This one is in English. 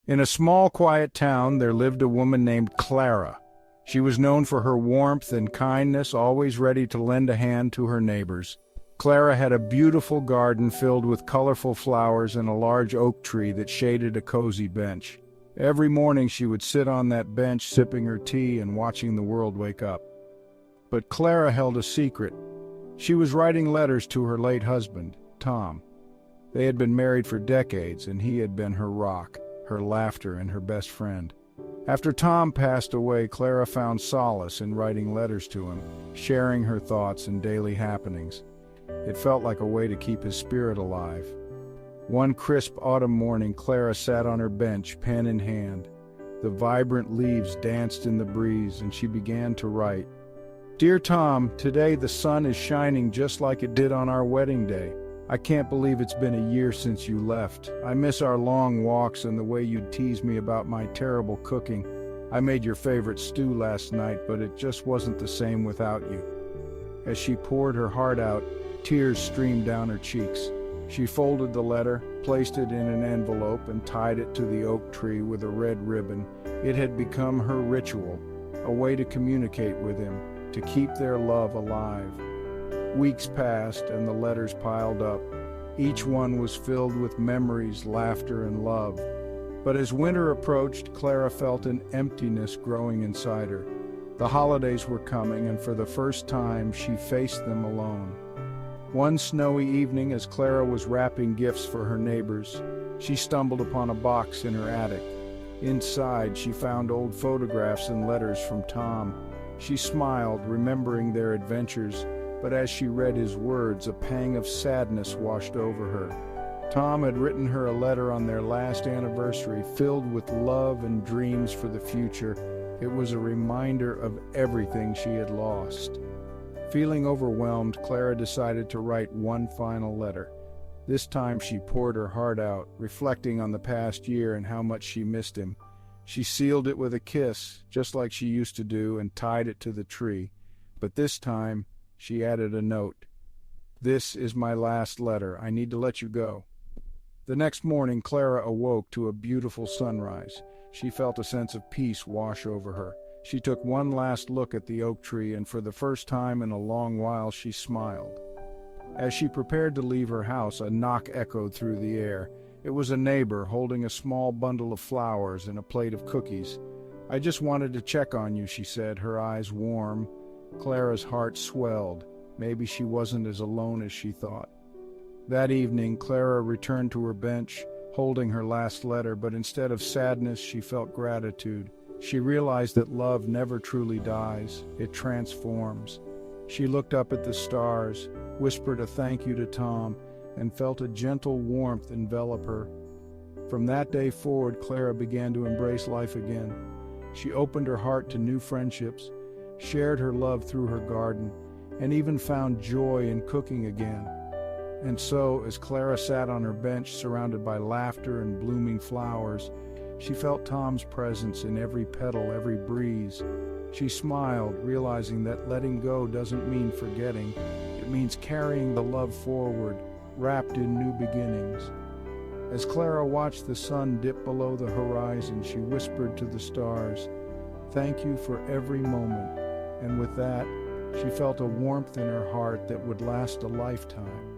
In a small, quiet town, there lived a woman named Clara. She was known for her warmth and kindness, always ready to lend a hand to her neighbors. Clara had a beautiful garden filled with colorful flowers and a large oak tree that shaded a cozy bench. Every morning she would sit on that bench sipping her tea and watching the world wake up. But Clara held a secret. She was writing letters to her late husband, Tom. They had been married for decades, and he had been her rock, her laughter, and her best friend. After Tom passed away, Clara found solace in writing letters to him, sharing her thoughts and daily happenings. It felt like a way to keep his spirit alive. One crisp autumn morning, Clara sat on her bench, pen in hand. The vibrant leaves danced in the breeze, and she began to write. "Dear Tom, today the sun is shining just like it did on our wedding day. I can't believe it's been a year since you left. I miss our long walks and the way you'd tease me about my terrible cooking. I made your favorite stew last night, but it just wasn't the same without you." As she poured her heart out, tears streamed down her cheeks. She folded the letter, placed it in an envelope, and tied it to the oak tree with a red ribbon. It had become her ritual, a way to communicate with him, to keep their love alive. Weeks passed and the letters piled up. Each one was filled with memories, laughter, and love. But as winter approached, Clara felt an emptiness growing inside her. The holidays were coming, and for the first time she faced them alone. One snowy evening, as Clara was wrapping gifts for her neighbors, she stumbled upon a box in her attic. Inside, she found old photographs and letters from Tom. She smiled, remembering their adventures, but as she read his words, a pang of sadness washed over her. Tom had written her a letter on their last anniversary, filled with love and dreams for the future. It was a reminder of everything she had lost. Feeling overwhelmed, Clara decided to write one final letter. This time she poured her heart out, reflecting on the past year and how much she missed him. She sealed it with a kiss, just like she used to do, and tied it to the tree. But this time, she added a note. "This is my last letter. I need to let you go." The next morning, Clara awoke to a beautiful sunrise. She felt a sense of peace wash over her. She took one last look at the oak tree, and for the first time in a long while, she smiled. As she prepared to leave her house, a knock echoed through the air. It was a neighbor holding a small bundle of flowers and a plate of cookies. "I just wanted to check on you," she said, her eyes warm. Clara's heart swelled. Maybe she wasn't as alone as she thought. That evening, Clara returned to her bench, holding her last letter, but instead of sadness, she felt gratitude. She realized that love never truly dies, it transforms. She looked up at the stars, whispered a thank you to Tom, and felt a gentle warmth envelop her. From that day forward, Clara began to embrace life again. She opened her heart to new friendships, shared her love through her garden, and even found joy in cooking again. And so, as Clara sat on her bench surrounded by laughter and blooming flowers, she felt Tom's presence in every petal, every breeze. She smiled, realizing that letting go doesn't mean forgetting. It means carrying the love forward, wrapped in new beginnings. As Clara watched the sun dip below the horizon, she whispered to the stars, "Thank you for every moment." And with that, she felt a warmth in her heart that would last a lifetime.